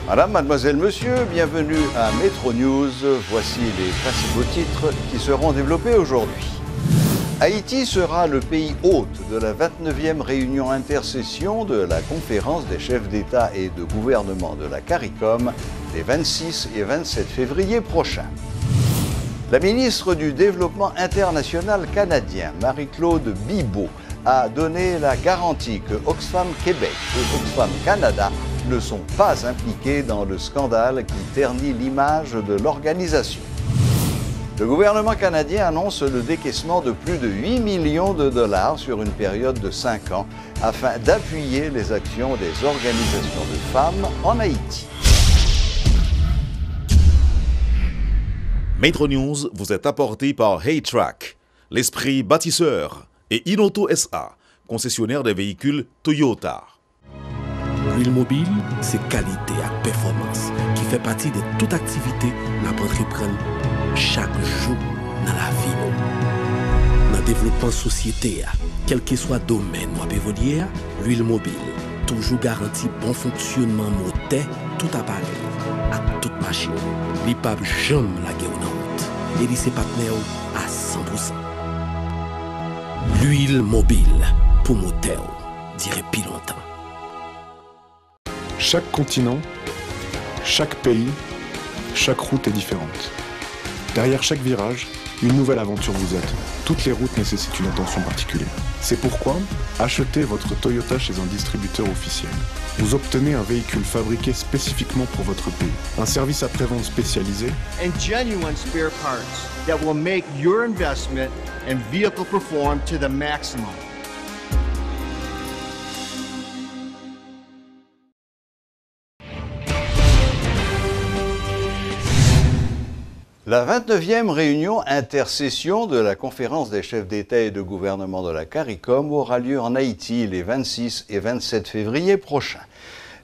Madame, mademoiselle, monsieur, bienvenue à Métro News. Voici les principaux titres qui seront développés aujourd'hui. Haïti sera le pays hôte de la 29e réunion intercession de la conférence des chefs d'État et de gouvernement de la CARICOM les 26 et 27 février prochains. La ministre du Développement international canadien, Marie-Claude Bibeau, a donné la garantie que Oxfam Québec et Oxfam Canada ne sont pas impliqués dans le scandale qui ternit l'image de l'organisation. Le gouvernement canadien annonce le décaissement de plus de 8 millions de dollars sur une période de 5 ans afin d'appuyer les actions des organisations de femmes en Haïti. Métro News vous est apporté par Haytrack, l'esprit bâtisseur, et Inoto SA, concessionnaire des véhicules Toyota. L'huile mobile, c'est qualité et performance qui fait partie de toute activité qu'on entreprend chaque jour dans la vie. Dans le développement de la société, quel que soit le domaine où évoluer, l'huile mobile toujours garantit bon fonctionnement moteur, tout appareil, à toute machine. Il ne peut jamais la guerre en route. Et il ses partenaires à 100%. L'huile mobile pour moteur, dirait plus longtemps. Chaque continent, chaque pays, chaque route est différente. Derrière chaque virage, une nouvelle aventure vous attend. Toutes les routes nécessitent une attention particulière. C'est pourquoi, achetez votre Toyota chez un distributeur officiel. Vous obtenez un véhicule fabriqué spécifiquement pour votre pays, un service après-vente spécialisé and genuine spare parts that will make your investment and vehicle perform to the maximum. La 29e réunion intercession de la conférence des chefs d'État et de gouvernement de la CARICOM aura lieu en Haïti les 26 et 27 février prochains.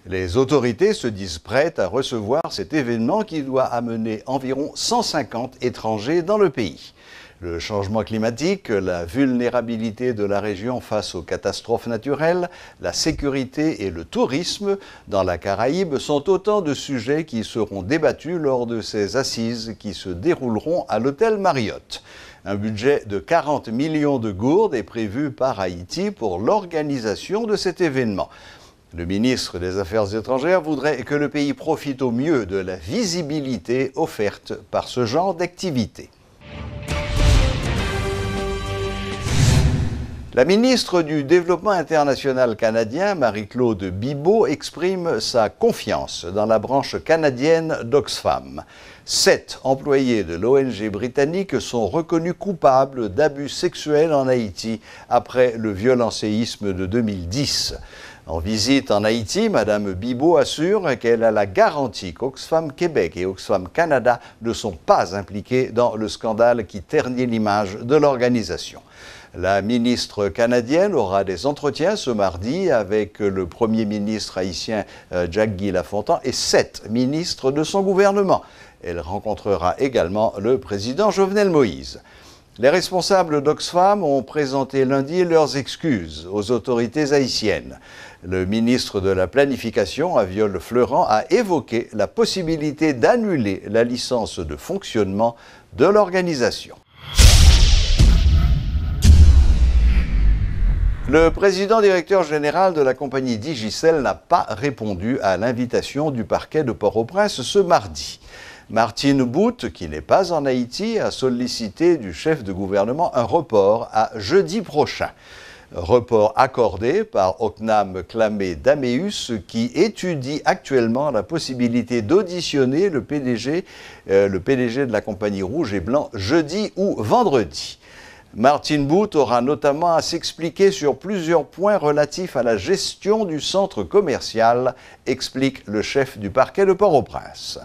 Les autorités se disent prêtes à recevoir cet événement qui doit amener environ 150 étrangers dans le pays. Le changement climatique, la vulnérabilité de la région face aux catastrophes naturelles, la sécurité et le tourisme dans la Caraïbe sont autant de sujets qui seront débattus lors de ces assises qui se dérouleront à l'hôtel Marriott. Un budget de 40 millions de gourdes est prévu par Haïti pour l'organisation de cet événement. Le ministre des Affaires étrangères voudrait que le pays profite au mieux de la visibilité offerte par ce genre d'activité. La ministre du Développement international canadien, Marie-Claude Bibeau, exprime sa confiance dans la branche canadienne d'Oxfam. 7 employés de l'ONG britannique sont reconnus coupables d'abus sexuels en Haïti après le violent séisme de 2010. En visite en Haïti, Mme Bibeau assure qu'elle a la garantie qu'Oxfam Québec et Oxfam Canada ne sont pas impliqués dans le scandale qui ternit l'image de l'organisation. La ministre canadienne aura des entretiens ce mardi avec le Premier ministre haïtien Jack-Guy Lafontan et 7 ministres de son gouvernement. Elle rencontrera également le président Jovenel Moïse. Les responsables d'Oxfam ont présenté lundi leurs excuses aux autorités haïtiennes. Le ministre de la Planification, Aviol Fleuran, a évoqué la possibilité d'annuler la licence de fonctionnement de l'organisation. Le président directeur général de la compagnie Digicel n'a pas répondu à l'invitation du parquet de Port-au-Prince ce mardi. Martine Boutte, qui n'est pas en Haïti, a sollicité du chef de gouvernement un report à jeudi prochain. Report accordé par Ocnam Clamé Daméus, qui étudie actuellement la possibilité d'auditionner le PDG de la compagnie Rouge et Blanc jeudi ou vendredi. Martine Boutte aura notamment à s'expliquer sur plusieurs points relatifs à la gestion du centre commercial, explique le chef du parquet de Port-au-Prince.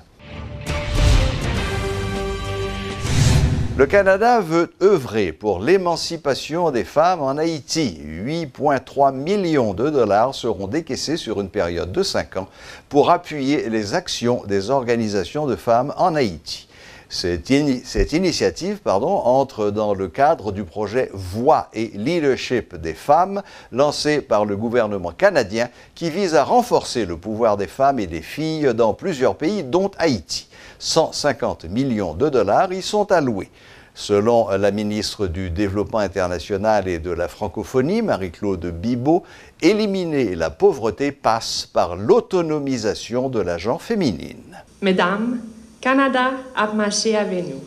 Le Canada veut œuvrer pour l'émancipation des femmes en Haïti. 8,3 millions de dollars seront décaissés sur une période de 5 ans pour appuyer les actions des organisations de femmes en Haïti. Cette initiative entre dans le cadre du projet Voix et Leadership des femmes, lancé par le gouvernement canadien, qui vise à renforcer le pouvoir des femmes et des filles dans plusieurs pays, dont Haïti. 150 millions de dollars y sont alloués. Selon la ministre du Développement international et de la francophonie, Marie-Claude Bibeau, éliminer la pauvreté passe par l'autonomisation de la gente féminine. Mesdames, Canada a marché avec nous.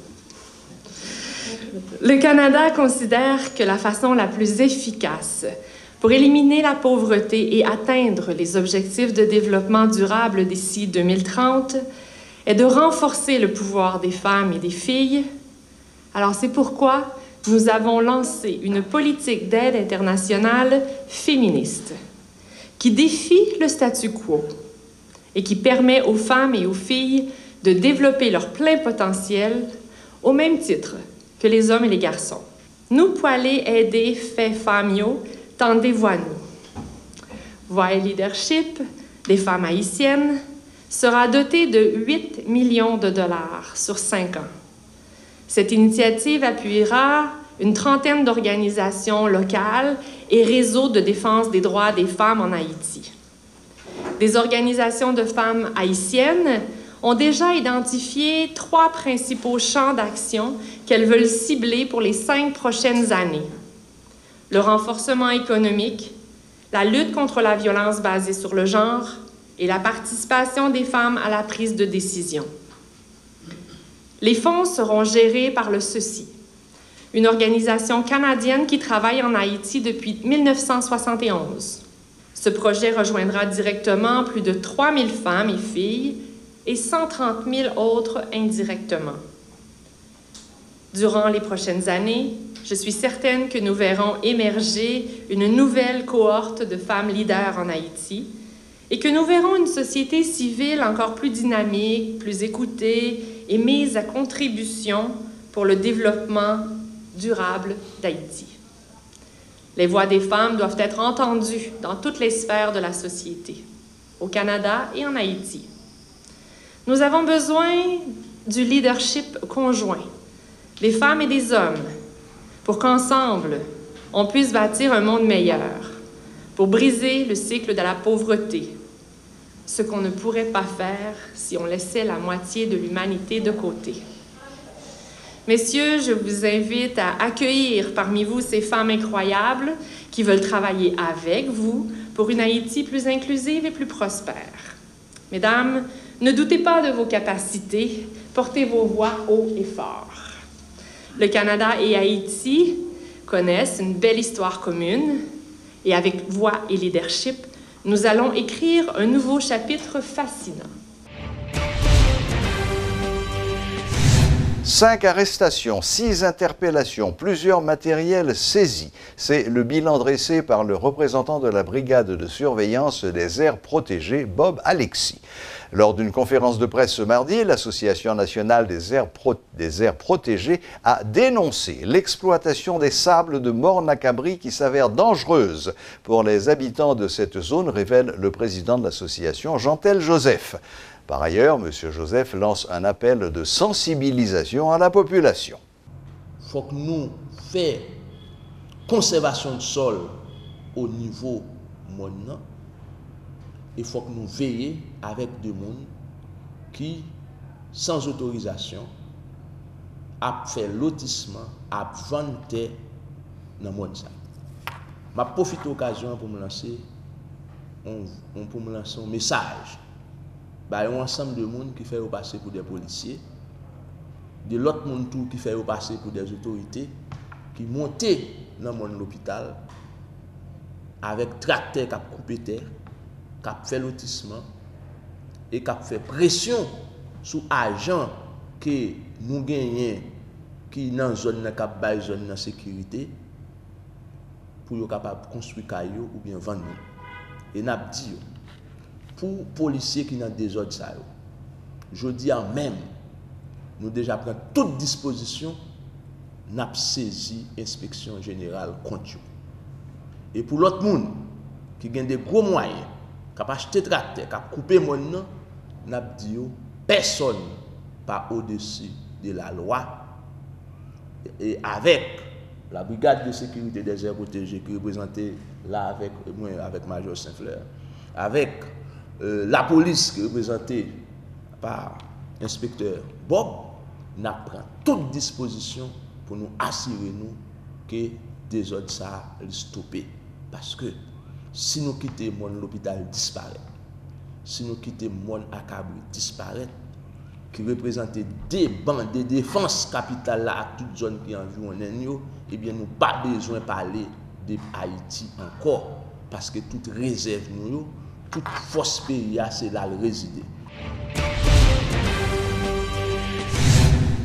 Le Canada considère que la façon la plus efficace pour éliminer la pauvreté et atteindre les objectifs de développement durable d'ici 2030 est de renforcer le pouvoir des femmes et des filles. Alors c'est pourquoi nous avons lancé une politique d'aide internationale féministe qui défie le statu quo et qui permet aux femmes et aux filles de développer leur plein potentiel au même titre que les hommes et les garçons. Nous pouvons aller aider femmes tendez voix nous. Voix et Leadership des femmes haïtiennes sera doté de 8 millions de dollars sur 5 ans. Cette initiative appuiera une trentaine d'organisations locales et réseaux de défense des droits des femmes en Haïti. Des organisations de femmes haïtiennes ont déjà identifié 3 principaux champs d'action qu'elles veulent cibler pour les 5 prochaines années. Le renforcement économique, la lutte contre la violence basée sur le genre et la participation des femmes à la prise de décision. Les fonds seront gérés par le CECI, une organisation canadienne qui travaille en Haïti depuis 1971. Ce projet rejoindra directement plus de 3000 femmes et filles et 130 000 autres indirectement. Durant les prochaines années, je suis certaine que nous verrons émerger une nouvelle cohorte de femmes leaders en Haïti et que nous verrons une société civile encore plus dynamique, plus écoutée et mise à contribution pour le développement durable d'Haïti. Les voix des femmes doivent être entendues dans toutes les sphères de la société, au Canada et en Haïti. Nous avons besoin du leadership conjoint, des femmes et des hommes, pour qu'ensemble, on puisse bâtir un monde meilleur, pour briser le cycle de la pauvreté, ce qu'on ne pourrait pas faire si on laissait la moitié de l'humanité de côté. Messieurs, je vous invite à accueillir parmi vous ces femmes incroyables qui veulent travailler avec vous pour une Haïti plus inclusive et plus prospère. Mesdames, ne doutez pas de vos capacités, portez vos voix haut et fort. Le Canada et Haïti connaissent une belle histoire commune et avec Voix et Leadership, nous allons écrire un nouveau chapitre fascinant. 5 arrestations, 6 interpellations, plusieurs matériels saisis. C'est le bilan dressé par le représentant de la brigade de surveillance des aires protégées, Bob Alexis. Lors d'une conférence de presse ce mardi, l'Association nationale des aires protégées a dénoncé l'exploitation des sables de Morne-à-Cabri qui s'avère dangereuse pour les habitants de cette zone, révèle le président de l'association, Jean-Tel Joseph. Par ailleurs, M. Joseph lance un appel de sensibilisation à la population. Il faut que nous fassions conservation du sol au niveau mondial. Il faut que nous veillions avec des gens qui, sans autorisation, a fait lotissement, a vanté dans le monde. Je profite de l'occasion pour me lancer un message. Il y a un ensemble de gens qui fait passer pour des policiers, de l'autre monde qui fait passer pour des autorités, qui montent dans le monde de l'hôpital avec tracteur qui a coupé terre, qui a fait lotissement et qui a fait pression sur l'agent que nous gagnons qui dans la zone de sécurité pour être capable de construire caillou ou bien vendre. Et nous avons dit, pour les policiers qui sont dans des ordres, je dis en même, nous déjà pris toute disposition, nous avons saisi l'inspection générale contre eux. Et pour l'autre monde qui a des gros moyens, qui a acheté tracteur, qui a coupé mon nom, nous avons dit personne pas au-dessus de la loi et avec la brigade de sécurité des aires protégées qui est représentée là avec moi, avec Major Saint-Fleur, avec la police qui est représentée par inspecteur Bob, nous prenons toute disposition pour nous assurer nous que des ordres ça stopper. Parce que si nous quittons l'hôpital disparaît, si nous quittons mon accabri disparaît, qui représentait des bandes de défense capitale là à toute zone qui environne, eh bien nous pas besoin de parler de Haïti encore parce que toute réserve nous, toute force pays c'est là le résider.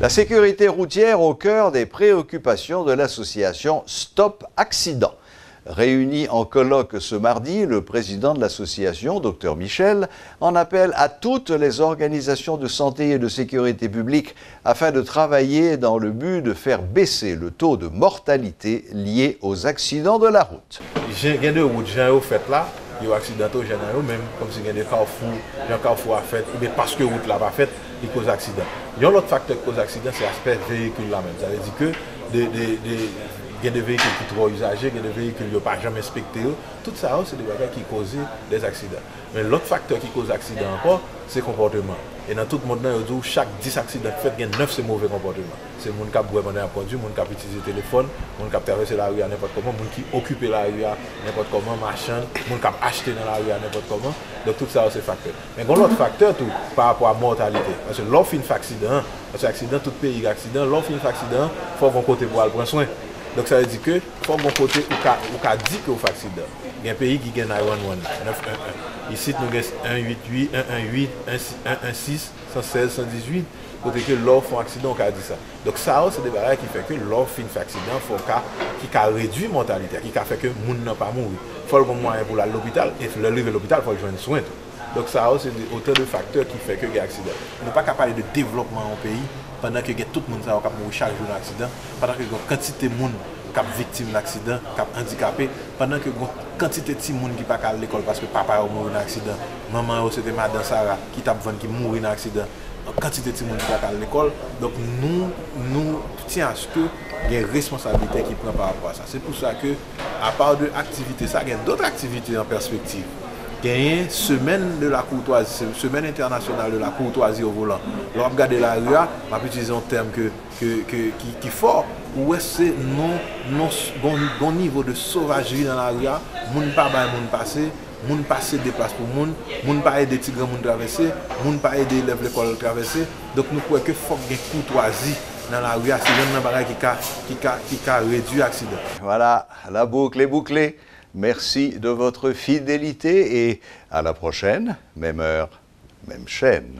La sécurité routière au cœur des préoccupations de l'association Stop Accident. Réuni en colloque ce mardi, le président de l'association, Dr Michel, en appelle à toutes les organisations de santé et de sécurité publique afin de travailler dans le but de faire baisser le taux de mortalité lié aux accidents de la route. Il y a des routes qui fait là, il y a des accidents généraux même, comme si il y a des carrefours à faire, mais parce que la route là pas faite, il cause accident. Il y a un autre facteur qui cause accident, c'est l'aspect véhicule là même. Ça veut dire que il y a des véhicules qui sont trop usagés, il y a des véhicules qui n'ont pas jamais inspecté. Tout ça, c'est des bagages qui causent des accidents. Mais l'autre facteur qui cause accident encore, c'est le comportement. Et dans tout le monde, chaque 10 accidents fait, il y a 9 c'est mauvais comportement. C'est les gens qui boivent un produit, les gens qui utilisent le téléphone, les gens qui traversent la rue à n'importe comment, les gens qui occupent la rue à n'importe comment, machin, les gens qui achètent dans la rue à n'importe comment. Donc tout ça, c'est facteur. Mais il y a l'autre facteur tout, par rapport à la mortalité. Parce que l'offre fin d'accident, parce que l'accident, tout pays accident, l'offre fin d'accident, il faut qu'on côté pour aller prendre soin. Donc ça veut dire que faut bon côté où qu'a dit que vous accident. Il y a un pays qui gagne 911 911. Ici nous avons 188 118 116 116 118 côté que l'or font accident qu'a dit ça. Donc ça c'est des barrières qui fait que l'or fin fait accident faut qui a réduit mortalité, qui a fait que monde n'a pas mourir. Faut le moyen pour aller à l'hôpital et le lever l'hôpital faut joindre soin. Donc ça c'est autant de facteurs qui fait que il y a accident. On n'est pas capable de développement au pays pendant que tout le monde ça va mourir chaque jour dans l'accident, pendant que quantité de monde qui est victime d'accident, qui est handicapé, pendant que quantité de monde qui pas à l'école parce que papa a mouru dans l'accident, maman c'était madame Sarah qui t'a qui mourir dans l'accident, quantité de monde qui pas à l'école. Donc nous tiens à ce que il y ait une responsabilité qui prend par rapport à ça. C'est pour ça que à part de activités, ça il y a d'autres activités en perspective. Il y a une semaine de la courtoisie, semaine internationale de la courtoisie au volant. Lorsque vous regardez la rue, on va utiliser un terme qui est fort. Où est-ce que bon niveau de sauvagerie dans la rue, moun pas bay moun passer, moun passer des places pour moun pas aider des petits grands moun traverser, moun pas aider élèves l'école traverser. Donc nous croyons que faut qu'il y ait courtoisie dans la rue, c'est un bagage qui a réduit l'accident. Voilà, la boucle est bouclée. Merci de votre fidélité et à la prochaine, même heure, même chaîne.